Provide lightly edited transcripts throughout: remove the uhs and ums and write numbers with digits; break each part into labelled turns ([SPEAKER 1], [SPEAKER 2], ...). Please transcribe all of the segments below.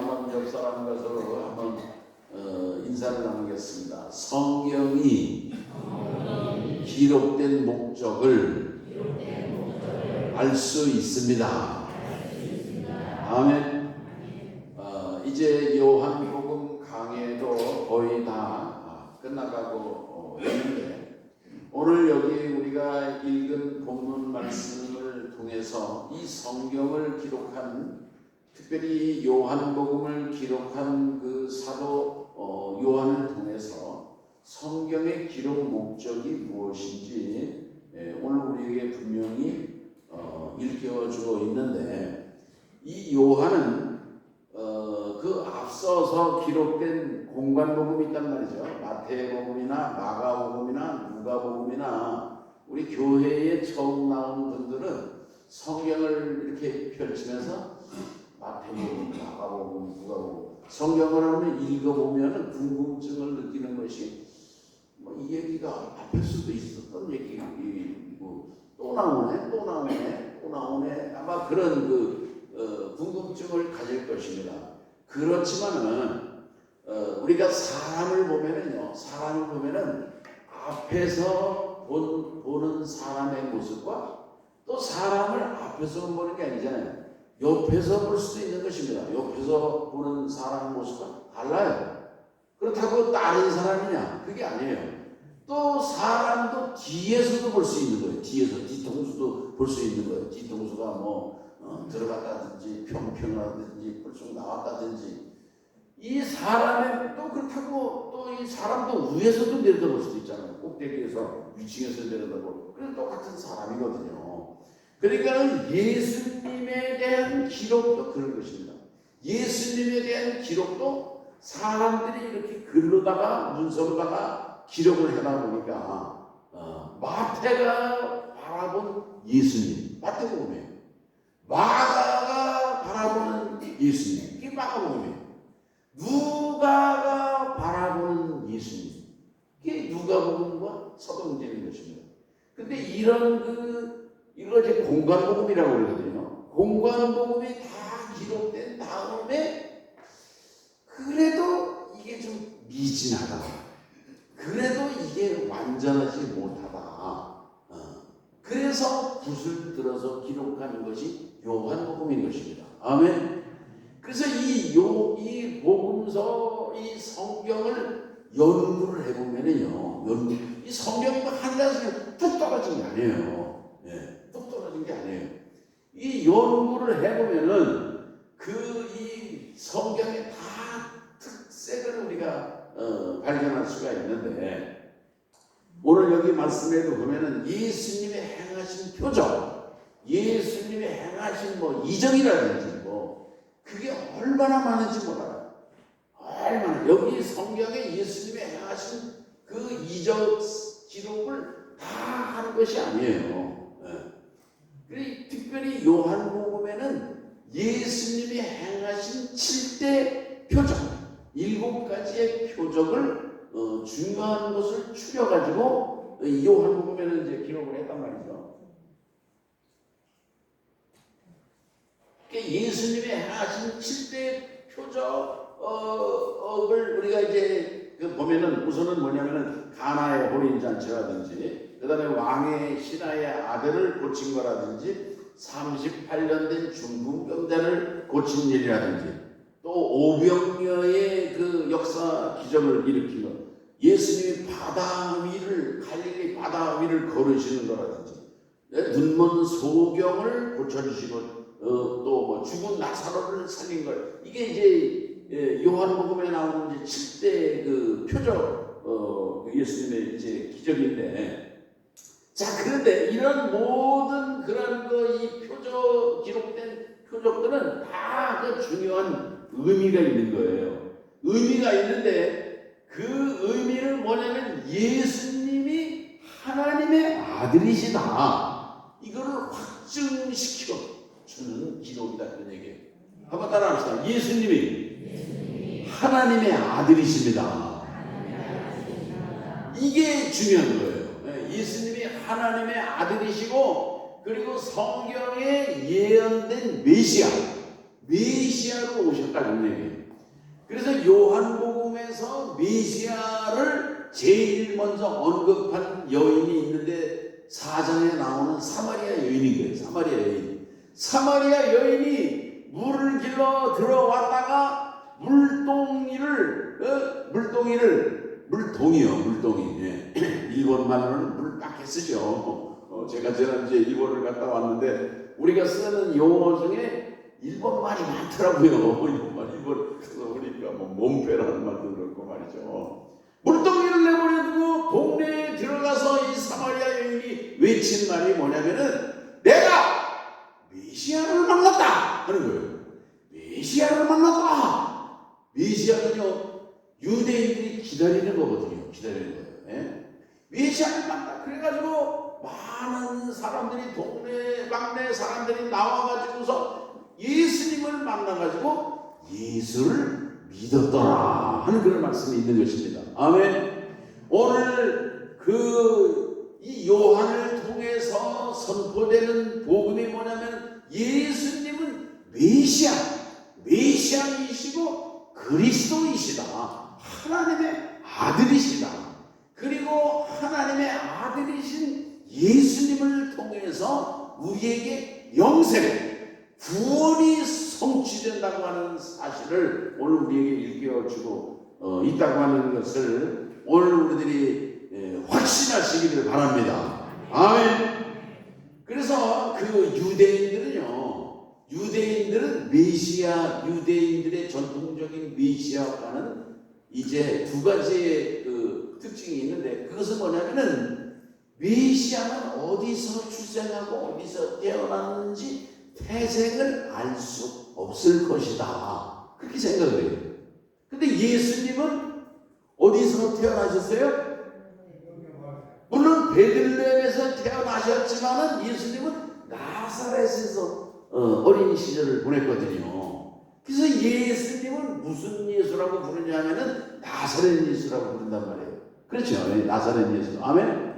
[SPEAKER 1] 한번 옆 사람과 서로 한번 인사를 나누겠습니다. 성경이 기록된 목적을 알 수 있습니다. 아멘. 이제 요한복음 강해도 거의 다 끝나가고 있는데, 오늘 여기 우리가 읽은 본문 말씀을 통해서 이 성경을 기록한, 특별히 요한복음을 기록한 그 사도 요한을 통해서 성경의 기록 목적이 무엇인지 오늘 우리에게 분명히 일깨워주고 있는데, 이 요한은 그 앞서서 기록된 공관복음이 있단 말이죠. 마태복음이나 마가복음이나 누가복음이나 우리 교회에 처음 나온 분들은 성경을 이렇게 펼치면서 마태복음, 마가복음, 누가복음 성경을 한번 읽어보면 궁금증을 느끼는 것이, 이 얘기가 앞에 수도 있었던 얘기고 또 나오네 아마 그런 궁금증을 가질 것입니다. 그렇지만은 우리가 사람을 보면은 앞에서 보는 사람의 모습과 또 사람을 앞에서 보는 게 아니잖아요. 옆에서 볼 수도 있는 것입니다. 옆에서 보는 사람 모습과 달라요. 그렇다고 다른 사람이냐? 그게 아니에요. 또 사람도 뒤에서도 볼 수 있는 거예요. 뒤통수도 볼 수 있는 거예요. 뒤통수가 들어갔다든지 평평하든지 불쑥 나왔다든지, 이 사람의 또 그렇다고 또 이 사람도 위에서도 내려다볼 수도 있잖아요. 꼭대기에서 위층에서 내려다보고, 그래서 똑같은 사람이거든요. 그러니까 예수님에 대한 기록도 그런 것입니다. 예수님에 대한 기록도 사람들이 이렇게 글로다가 문서로다가 기록을 해다 보니까 마태가 바라본 예수님, 마태복음이에요. 마가가 바라보는 예수님, 이게 마가복음이에요. 누가가 바라보는 예수님, 이게 누가복음과 서동제인 것입니다. 근데 이거 이제 공관복음이라고 그러거든요. 공관복음이 다 기록된 다음에 그래도 이게 좀 미진하다, 그래도 이게 완전하지 못하다, 그래서 붓을 들어서 기록하는 것이 요한복음인 것입니다. 아멘. 그래서 이 복음서, 이 성경을 연구를 해보면은요, 이 성경이 하늘에서 뚝 떨어진 게 아니에요. 뚝 떨어진 게 아니에요. 이 연구를 해보면은 이 성경의 다 특색을 우리가 발견할 수가 있는데, 오늘 여기 말씀에도 보면은 예수님의 행하신 표적, 예수님의 행하신 이적이라든지 그게 얼마나 많은지 몰라요. 얼마나 여기 성경에 예수님의 행하신 그 이적 기록을 다 하는 것이 아니에요. 특별히 요한복음에는 예수님이 행하신 7대 표적, 7가지의 표적을 중요한 것을 추려가지고 요한복음에는 이제 기록을 했단 말이죠. 예수님이 행하신 7대 표적을 우리가 이제 보면은, 우선은 뭐냐면은 가나의 혼인잔치라든지, 그 다음에 왕의 신하의 아들을 고친 거라든지, 38년 된 중풍병자를 고친 일이라든지, 또 오병이어의 그 역사 기적을 일으킨 것, 예수님이 갈릴리 바다 위를 걸으시는 거라든지, 눈먼 소경을 고쳐주시고, 또 죽은 나사로를 살린 걸, 이게 이제 요한복음에 나오는 이제 7대 표적, 예수님의 이제 기적인데, 자, 그런데 이런 모든 그런 이 기록된 표적들은 다 중요한 의미가 있는 거예요. 의미가 있는데, 그 의미는 뭐냐면 예수님이 하나님의 아들이시다, 이거를 확증시켜 주는 기록이다, 그런 얘기예요. 한번 따라합시다. 예수님이 하나님의 아들이십니다. 이게 중요한 거예요. 예수님이 하나님의 아들이시고, 그리고 성경에 예언된 메시아 메시아로 오셨다는 얘기예요. 그래서 요한복음에서 메시아를 제일 먼저 언급한 여인이 있는데 4장에 나오는 사마리아 여인인 거예요. 사마리아 여인. 사마리아 여인이 물을 길러 들어왔다가 물동이. 예. 일본 말로는 물밖에 쓰죠. 제가 지난주에 일본을 갔다 왔는데 우리가 쓰는 용어 중에 일본 말이 많더라고요. 일본 가서 보니까 뭐 몸빼라는 말도 그렇고 말이죠. 물동이를 내버려두고 동네에 들어가서 이 사마리아 여인이 외친 말이 뭐냐면은 내가 메시아를 만났다 하는 거예요. 메시아를 만났다. 메시아는요 유대인들이 기다리는 거거든요. 기다리는 거예요. 예? 메시아를 만났다. 그래가지고 많은 사람들이 동네 막내 사람들이 나와가지고서 예수님을 만나가지고 예수를 믿었더라 하는 그런 말씀이 있는 것입니다. 아멘. 오늘 이 요한을 통해서 선포되는 복음이 뭐냐면 예수님은 메시아이시고 그리스도이시다. 하나님의 아들이시다. 그리고 하나님의 아들이신 예수님을 통해서 우리에게 영생, 구원이 성취된다고 하는 사실을 오늘 우리에게 일깨워주고 있다고 하는 것을 오늘 우리들이 확신하시기를 바랍니다. 아멘. 그래서 그 유대인들은 메시아, 유대인들의 전통적인 메시아와는 이제 두 가지의 그 특징이 있는데 그것은 뭐냐면은 메시아는 어디서 출생하고 어디서 태어났는지 태생을 알 수 없을 것이다. 그렇게 생각을 해요. 근데 예수님은 어디서 태어나셨어요? 물론 베들레헴에서 태어나셨지만은 예수님은 나사렛에서 어린 시절을 보냈거든요. 그래서 예수님은 무슨 예수라고 부르냐면은 나사렛 예수라고 부른단 말이에요. 그렇죠? 나사렛 예수. 아멘.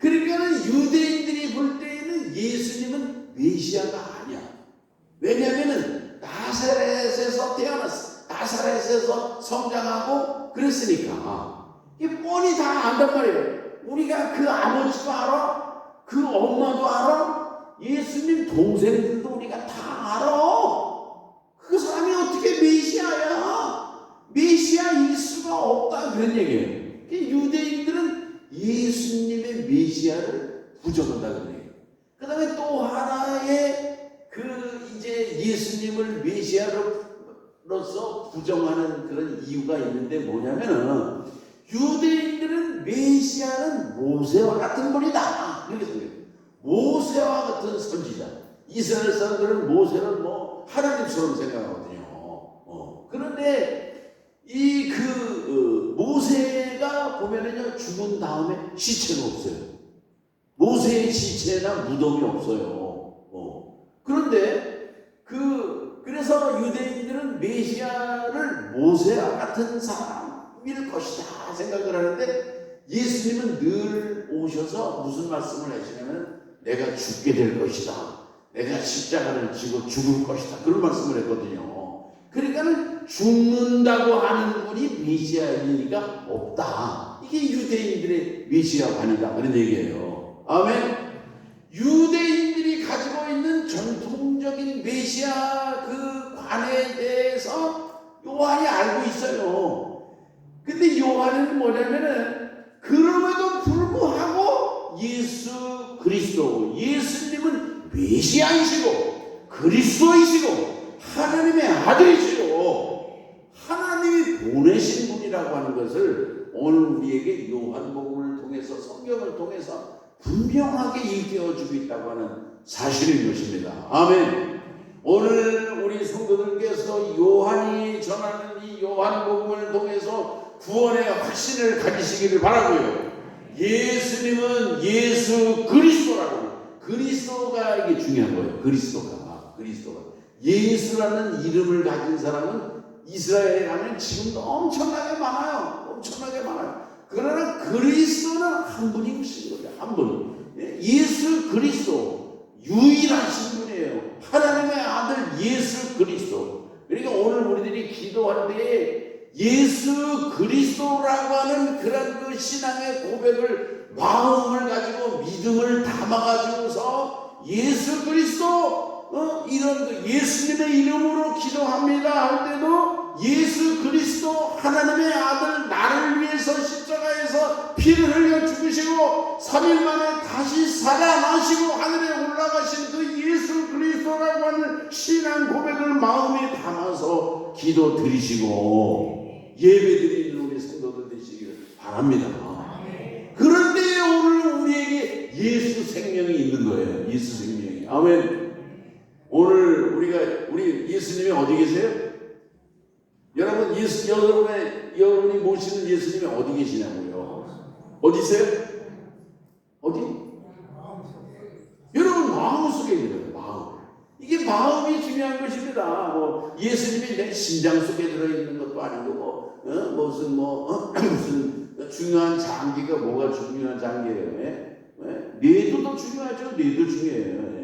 [SPEAKER 1] 그러니까는 유대인들이 볼 때에는 예수님은 메시아가 아니야. 왜냐하면은 나사렛에서 태어났어. 나사렛에서 성장하고 그랬으니까 이게 뻔히 다 안단 말이에요. 우리가 그 아버지도 알아, 그 엄마도 알아, 예수님 동생들도 우리가 다 알아. 그 사람이 어떻게 메시아야? 메시아일 수가 없다 그런 얘기예요. 유대인들은 예수님의 메시아를 부정한다 그런 얘기예요. 그 다음에 또 하나의 이제 예수님을 메시아로서 부정하는 그런 이유가 있는데 뭐냐면은 유대인들은 메시아는 모세와 같은 분이다 이렇게 생각해요. 모세와 같은 선지자. 이스라엘 사람들은 모세를 뭐 하나님처럼 생각하거든요. 그런데 모세가 보면은요 죽은 다음에 시체가 없어요. 모세의 시체나 무덤이 없어요. 그런데 그래서 유대인들은 메시아를 모세와 같은 사람일 것이다 생각을 하는데 예수님은 늘 오셔서 무슨 말씀을 하시냐면 내가 죽게 될 것이다. 내가 십자가를 지고 죽을 것이다. 그런 말씀을 했거든요. 그러니까 죽는다고 하는 분이 메시아이니까 없다. 이게 유대인들의 메시아관이다. 그런 얘기예요. 아멘. 유대인들이 가지고 있는 전통적인 메시아 그 관에 대해서 요한이 알고 있어요. 근데 요한은 뭐냐면은 그럼에도 불구하고 예수 그리스도, 예수님은 메시아이시고 그리스도이시고 하나님의 아들이시고 하나님이 보내신 분이라고 하는 것을 오늘 우리에게 요한복음을 통해서 성경을 통해서 분명하게 일깨워주고 있다고 하는 사실인 것입니다. 아멘. 오늘 우리 성도들께서 요한이 전하는 이 요한복음을 통해서 구원의 확신을 가지시기를 바라고요. 예수님은 예수 그리스도라고. 그리스도가 이게 중요한 거예요. 그리스도가. 예수라는 이름을 가진 사람은 이스라엘에 가면 지금도 엄청나게 많아요. 그러나 그리스도는 한 분이신 거예요. 한 분. 예수 그리스도 유일하신 분이에요. 하나님의 아들 예수 그리스도. 그러니까 오늘 우리들이 기도할 때 예수 그리스도라고 하는 그런 그 신앙의 고백을 마음을 가지고 믿음을 담아가지고서 예수 그리스도 이런 그 예수님의 이름으로 기도합니다 할 때도 예수 그리스도 하나님의 아들 나를 위해서 십자가에서 피를 흘려 죽으시고 3일 만에 다시 살아나시고 하늘에 올라가신 그 예수 그리스도라고 하는 신앙 고백을 마음에 담아서 기도 드리시고 예배 드리는 우리 성도들 되시기를 바랍니다. 그런데 오늘 우리에게 예수 생명이 있는 거예요. 예수 생명이. 아멘. 오늘 우리 예수님이 어디 계세요? 여러분 여러분이 모시는 예수님이 어디 계시냐고요? 어디 있어요? 어디? 여러분 마음속에 있는 거예요. 마음. 이게 마음이 중요한 것입니다. 뭐 예수님이 내 심장 속에 들어 있는 것도 아니고 무슨 중요한 장기가 뭐가 중요한 장기예요? 뇌도 중요하죠. 뇌도 중요해요.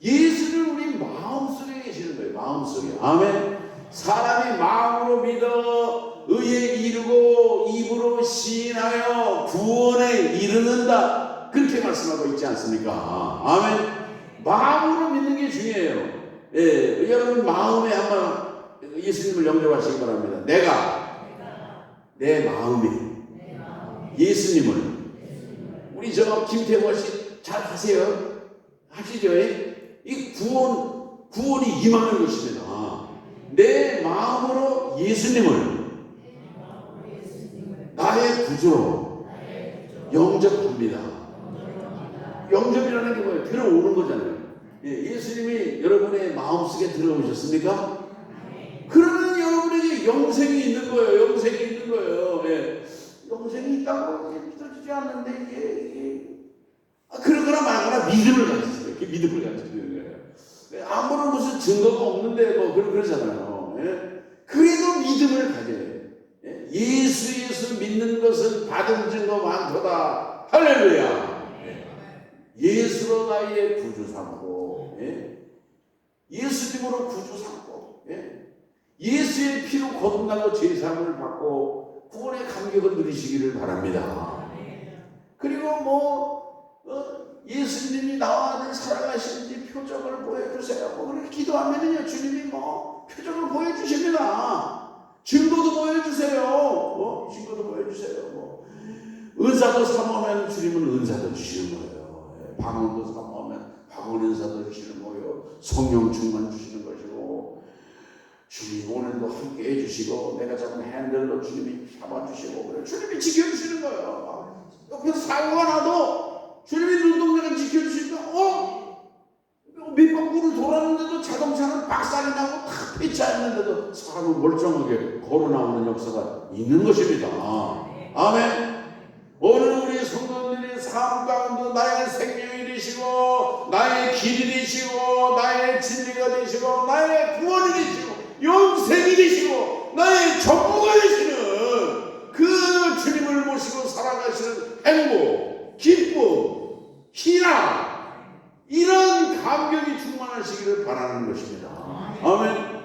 [SPEAKER 1] 예수는 우리 마음속에 계시는 거예요. 마음속에. 아멘. 사람이 마음으로 믿어 의에 이르고 입으로 시인하여 구원에 이르는다. 그렇게 말씀하고 있지 않습니까? 아멘. 마음으로 믿는 게 중요해요. 예, 여러분 마음에 한번 예수님을 영접하시기 바랍니다. 내 마음에 예수님을 우리 김태호 씨 잘 하세요. 하시죠. 이 구원이 임하는 것입니다. 내 마음으로 예수님을 나의 구주로 영접합니다. 영접이라는 게 뭐예요? 들어오는 거잖아요. 예수님이 여러분의 마음속에 들어오셨습니까? 그러면 여러분에게 영생이 있는 거예요. 영생이 있는 거예요. 영생이 있다고 믿어지지 않는데 이게 그러거나 말거나 믿음을 가지세요. 이렇게 믿음을 가지는 거예요. 아무런 무슨 증거가 없는데 뭐 그러잖아요. 그래도 믿음을 가져요. 예수 믿는 것은 받은 증거 많도다. 할렐루야. 예수로 나의 구주 삼고 예수님으로 구주 삼고 예수의 피로 거듭나고 죄사함을 받고 구원의 감격을 누리시기를 바랍니다. 그리고 예수님이 나와 아들 살아가시는지 표적을 보여주세요. 그렇게 기도하면요 주님이 표적을 보여주십니다. 증거도 보여주세요. 증거도 보여주세요. 은사도 사모하면 주님은 은사도 주시는 거예요. 방언도 사모하면 방언 은사도 주시는 거예요. 성령 충만 주시는 것이고 주님 오늘도 함께 해주시고 내가 잡은 핸들로 주님이 잡아주시고 주님이 지켜주시는 거예요. 옆에서 사고가 나도 주님이 눈동자가 지켜주시니까 밑바퀴를 돌았는데도 자동차는 박살이 나고 탁 폐차했는데도 사람은 멀쩡하게 걸어나오는 역사가 있는 것입니다. 아멘. 오늘 우리 성도들의 삶 가운데 나의 생명이 되시고 나의 길이 되시고 나의 진리가 되시고 나의 구원이 되시고 영생이 되시고 나의 전부가 되시는 그 주님을 모시고 살아가시는 행복, 기쁨, 희락 이런 감격이 충만하시기를 바라는 것입니다. 아멘.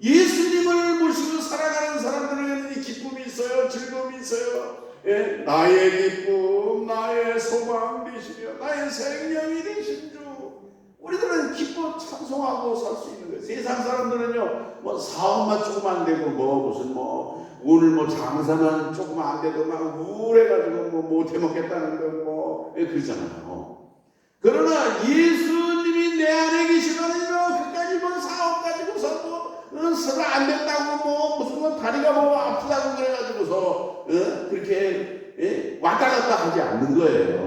[SPEAKER 1] 예수님을 모시고 살아가는 사람들에게는 이 기쁨이 있어요. 즐거움이 있어요. 나의 기쁨, 나의 소망 되시며 나의 생명이 되신 주. 우리들은 기뻐 찬송하고 살 수 있는 거예요. 세상 사람들은요, 사업만 조금 안 되고, 오늘 장사만 조금 안 되고, 막 우울해가지고, 못 해먹겠다는 거, 그러잖아요. 그러나 예수님이 내 안에 계시면요, 그까지 사업 가지고서, 서로 안 된다고, 무슨 다리가 아프다고 그래가지고서, 그렇게, 왔다 갔다 하지 않는 거예요.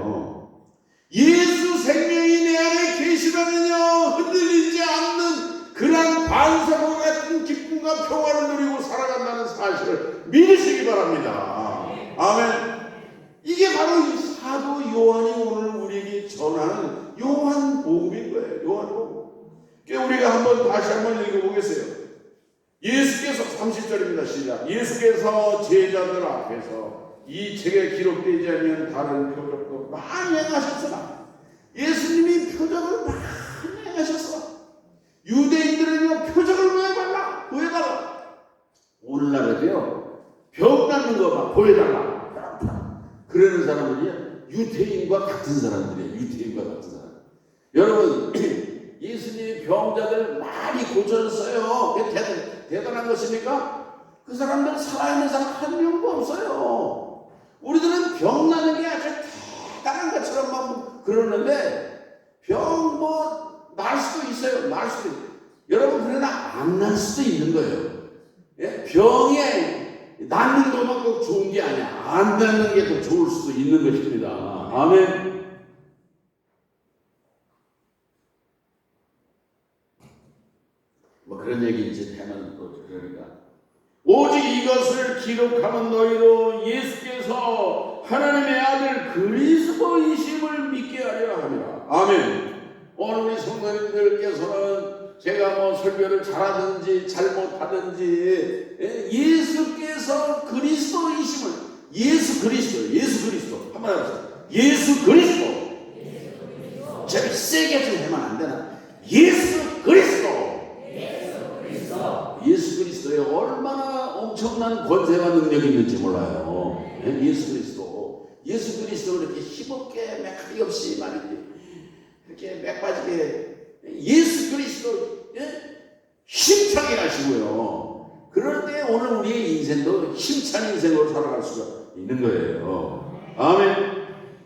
[SPEAKER 1] 예수 생명이 내 안에 계시면요 흔들리지 않는 그런 반사과 같은 기쁨과 평화를 누리고 살아간다는 사실을 믿으시기 바랍니다. 아멘. 이게 바로 이 사도 요한이 오늘 우리에게 전하는 요한복음인 거예요. 요한복음. 우리가 다시 한번 읽어보겠어요. 예수께서 30절입니다. 시작. 예수께서 제자들 앞에서 이 책에 기록되지 않는 다른 표적도 많이 행하셨으나 예수님이 표적을 많이 행하셨어. 유대인들은요 표적을 구해달라 있는 거 막 보여달라. 그러는 사람들이 유태인과 같은 사람들이에요. 유태인과 같은 사람. 여러분, 예수님이 병자들 많이 고쳤어요. 대단한 것입니까? 그 사람들 살아있는 사람 한 명도 없어요. 우리들은 병 나는 게 아주 대단한 것처럼 막 그러는데 병 날 수도 있어요. 날 수도 있어요. 여러분, 그러나 안 날 수도 있는 거예요. 예? 병에 낫는 것만 꼭 좋은 게 아니야. 안 낫는 게 더 좋을 수도 있는 것입니다. 아멘. 뭐 그런 얘기 이제 하면 또 그러니까 오직 이것을 기록하는 너희로 예수께서 하나님의 아들 그리스도이심을 믿게 하려 함이라. 아멘. 오늘 우리 성도님들께서는 제가 뭐 설교를 잘하든지 잘못하든지 예수께서 그리스도이심을 예수 그리스도 한번 해보세요. 예수 그리스도 제가 세게 좀 하면 안 되나? 예수 그리스도에 얼마나 엄청난 권세와 능력이 있는지 몰라요. 예수 그리스도 이렇게 힘없게 맥하기 없이 말이지 이렇게 맥 빠지게 예수 그리스도 힘차게 하시고요. 그럴 때 오늘 우리의 인생도 힘찬 인생으로 살아갈 수가 있는 거예요. 아멘.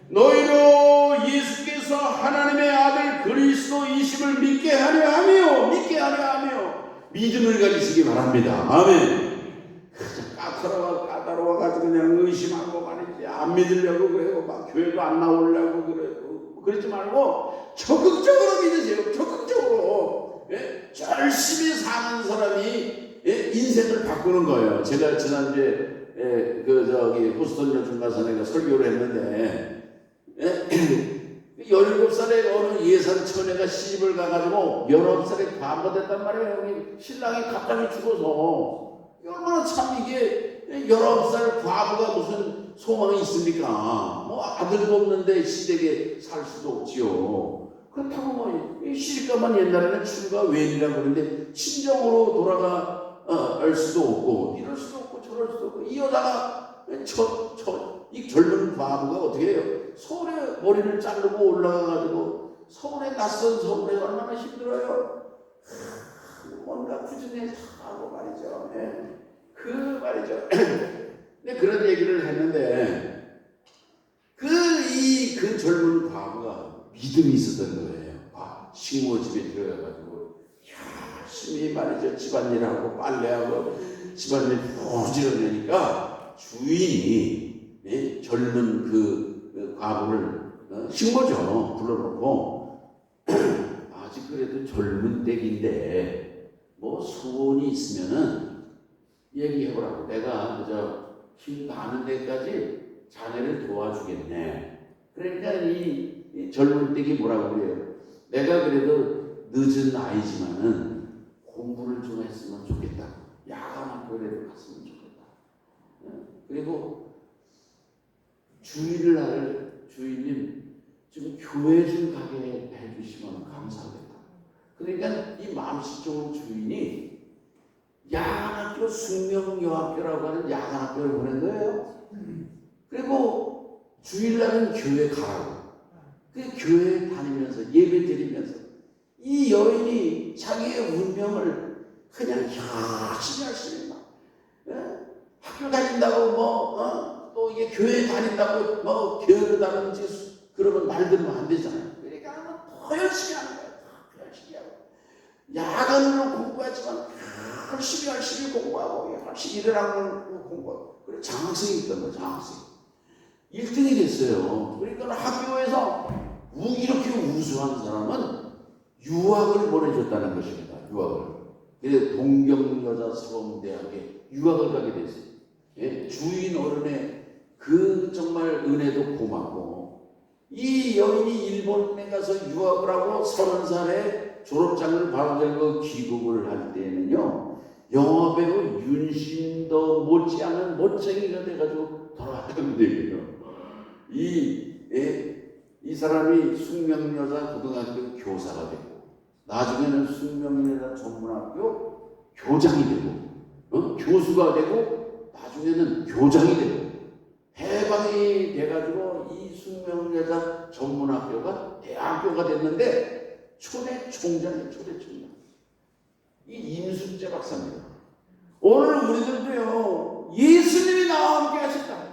[SPEAKER 1] 너희로 예수께서 하나님의 아들 그리스도이심을 믿게 하려 하며 믿음을 가지시기 바랍니다. 아멘. 까다로워가지고 그냥 의심하고 말이지 안 믿으려고 그래요. 막 교회도 안 나오려고 그래요. 그러지 말고 적극적으로 믿으세요. 적극적으로 열심히 사는 사람이 인생을 바꾸는 거예요. 제가 지난주에 보스턴 여중가선에 설교를 했는데 17살에 어느 예산처녀가 시집을 가가지고 19살에 과부가 됐단 말이에요. 신랑이 갑자기 죽어서 얼마나 참 이게 19살 과부가 무슨 소망이 있습니까? 뭐 아들도 없는데 시댁에 살 수도 없지요. 그렇다고 뭐 시집가만 옛날에는 출가 외인이라고 그러는데 친정으로 돌아갈 수도 없고 이럴 수도 없고 저럴 수도 없고 이 여자가 이 젊은 과부가 어떻게 해요? 서울에 머리를 자르고 올라가가지고 서울에 낯선 서울에 얼마나 힘들어요. 뭔가 꾸준히 하고 말이죠. 말이죠. 근데 그런 얘기를 했는데 그 젊은 과부가 믿음이 있었던 거예요. 식모 집에 들어가가지고 열심히 말이죠. 집안일하고 빨래하고 집안일 부지런하니까 주인이 젊은 그 과부를 식모죠. 불러놓고 아직 그래도 젊은 댁인데 뭐 소원이 있으면은 얘기해보라고. 내가 그저 힘 닿는 데까지 자네를 도와주겠네. 그러니까 이 젊은 댁이 뭐라고 그래요? 내가 그래도 늦은 나이지만은 공부를 좀 했으면 좋겠다. 야간 학교라도 갔으면 좋겠다. 그리고 주인님 지금 교회 좀 가게 해주시면 감사하겠다. 그러니까 이 마음씨 좋은 주인이 야간학교 숙명여학교라고 하는 야간학교를 보낸 거예요. 그리고 주일날은 교회 가라고. 그 교회 다니면서 예배 드리면서 이 여인이 자기의 운명을 그냥 열심히 학교 다닌다고 또 이게 교회 다닌다고 게으르다든지 그러면 말 들으면 안 되잖아요. 그러니까 더 열심히 하는 거예요. 더 열심히 하고 야간으로 공부하지만 열심히 공부하고 열심히 일어나고 공부하고 그래 장학생이 있던 거예요. 장학생 1등이 됐어요. 그러니까 학교에서 이렇게 우수한 사람은 유학을 보내줬다는 것입니다. 유학을. 그래서 동경여자서범대학에 유학을 가게 됐어요. 주인 어른의 그 정말 은혜도 고맙고 이 여인이 일본에 가서 유학을 하고 30살에 졸업장을 받아들고 귀국을 할 때에는요 영화배우 윤신도 못지않은 멋쟁이가 돼가지고 돌아왔던 데예요. 이 사람이 숙명여자 고등학교 교사가 되고 나중에는 숙명여자 전문학교 교장이 되고 교수가 되고 나중에 나중에는 교장이 되고 해방이 돼가지고 이 숙명여자 전문학교가 대학교가 됐는데 초대 총장이에요. 초대 총장. 이 임순재 박사입니다. 오늘 우리들도요, 예수님이 나와 함께 하셨다.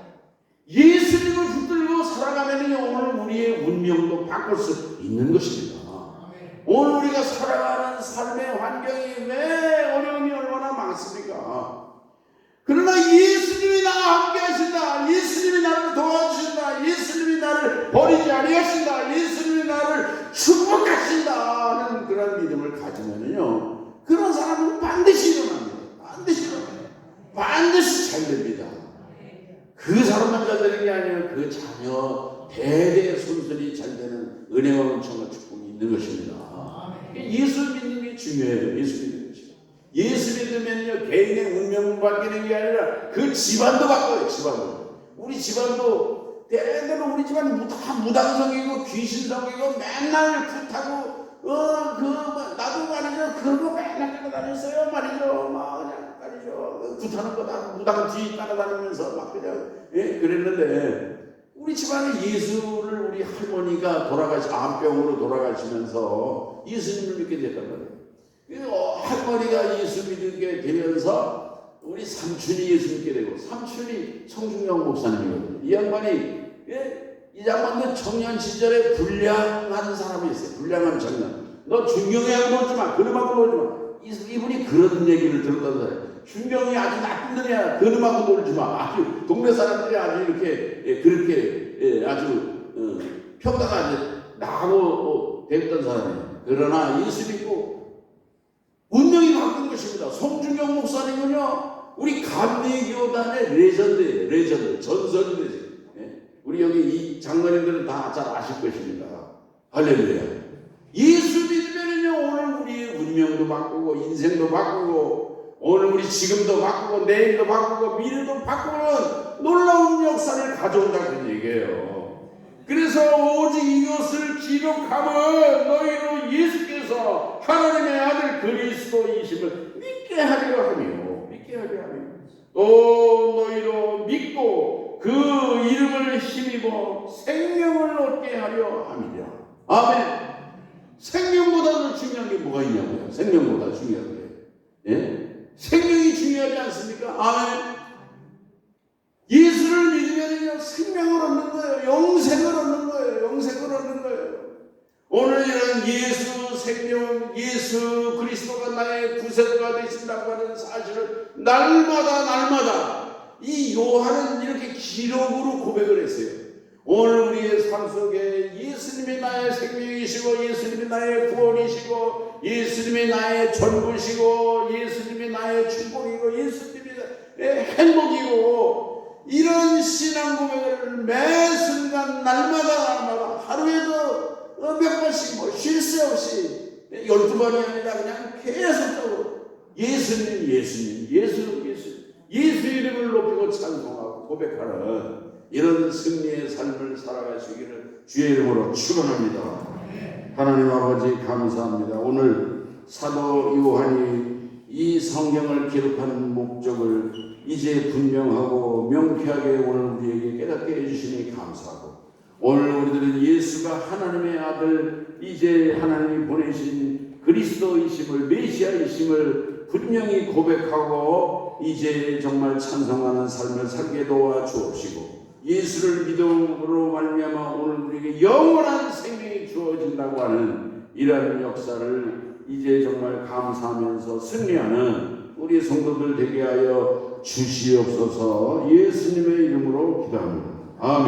[SPEAKER 1] 예수님을 붙들고 살아가면요, 오늘 우리의 운명도 바꿀 수 있는 것입니다. 오늘 우리가 살아가는 삶의 환경이 왜 어려움이 얼마나 많습니까? 그러나 예수님이 나와 함께 하신다. 예수님이 나를 도와주신다. 예수님이 나를 버리지 아니하신다. 예수님이 나를 축복하신다는 그런 믿음을 가지면요, 그런 사람은 반드시 일어납니다. 반드시 일어나요. 반드시 잘 됩니다. 그 사람만 잘 되는 게 아니에요. 그 자녀 대대 손손이 잘 되는 은혜와 은총과 축복이 있는 것입니다. 예수 믿는 게 중요해요. 예수 믿는 것이. 예수 믿으면요, 개인의 운명 바뀌는 게 아니라 그 집안도 바꿔요. 집안도. 우리 집안도 때때로 우리 집안 다 무당성이고 귀신성이고 맨날 굿하고 나도 말이죠. 그런 거 맨날 따라다녔어요. 말이죠. 막 그냥 말이죠. 굿하는 거 다 무당 뒤 따라다니면서 막 그냥 그랬는데 우리 집안에 예수를 우리 할머니가 암병으로 돌아가시면서 예수님을 믿게 됐단 말이에요. 할머니가 예수 믿게 되면서 우리 삼촌이 예수 믿게 되고, 삼촌이 성중영 목사님이거든요. 이 양반도 청년 시절에 불량한 사람이 있어요. 불량한 청년. 너 중경이하고 놀지 마. 그놈하고 놀지 마. 이분이 그런 얘기를 들었다는 사람이에요. 중경이 아주 나쁜 놈이야. 그놈하고 놀지 마. 아주 동네 사람들이 아주 이렇게 그렇게 아주 평가가 아주 나하고 됐던 사람이에요. 그러나 예수 믿고 운명이 바뀐 것입니다. 송중경 목사님은요, 우리 감리교단의 레전드예요. 레전드. 전설이 되세요. 우리 여기 이 장로님들은 다 잘 아실 것입니다. 할렐루야. 예수 믿으면요, 오늘 우리의 운명도 바꾸고 인생도 바꾸고 오늘 우리 지금도 바꾸고 내일도 바꾸고 미래도 바꾸는 놀라운 역사를 가져온다 그 얘기예요. 그래서 오직 이것을 기록함은 너희로 예수께서 하나님의 아들 그리스도이심을 믿게 하려 하며 또 너희로 믿고 그 이름을 힘입어 생명을 얻게 하려 함이라. 아멘. 생명보다 더 중요한 게 뭐가 있냐고요. 생명보다 중요한 게, 예? 생명이 중요하지 않습니까? 아멘. 예수를 믿으면 생명을 얻는 거예요. 영생을 얻는 거예요. 영생을 얻는 거예요. 오늘 이런 예수 생명, 예수 그리스도가 나의 구세주가 되신다고 하는 사실을 날마다 이 요한은 이렇게 기록으로 고백을 했어요. 오늘 우리의 삶 속에 예수님이 나의 생명이시고, 예수님이 나의 구원이시고, 예수님이 나의 전부시고, 예수님이 나의 축복이고, 예수님이 나의 행복이고, 이런 신앙 고백을 매 순간 날마다 하루에도 몇 번씩 쉴 새 없이 12번이 아니라 그냥 계속적으로 예수님 예수 이름을 높이고 찬송하고 고백하는 이런 승리의 삶을 살아가시기를 주의 이름으로 축원합니다. 하나님 아버지 감사합니다. 오늘 사도 요한이 이 성경을 기록하는 목적을 이제 분명하고 명쾌하게 오늘 우리에게 깨닫게 해주시니 감사하고, 오늘 우리들은 예수가 하나님의 아들, 이제 하나님이 보내신 그리스도이심을, 메시아이심을 분명히 고백하고 이제 정말 찬송하는 삶을 살게 도와 주옵시고, 예수를 믿음으로 말미암아 오늘 우리에게 영원한 생명이 주어진다고 하는 이러한 역사를 이제 정말 감사하면서 승리하는 우리 성도들 되게 하여 주시옵소서. 예수님의 이름으로 기도합니다. 아멘.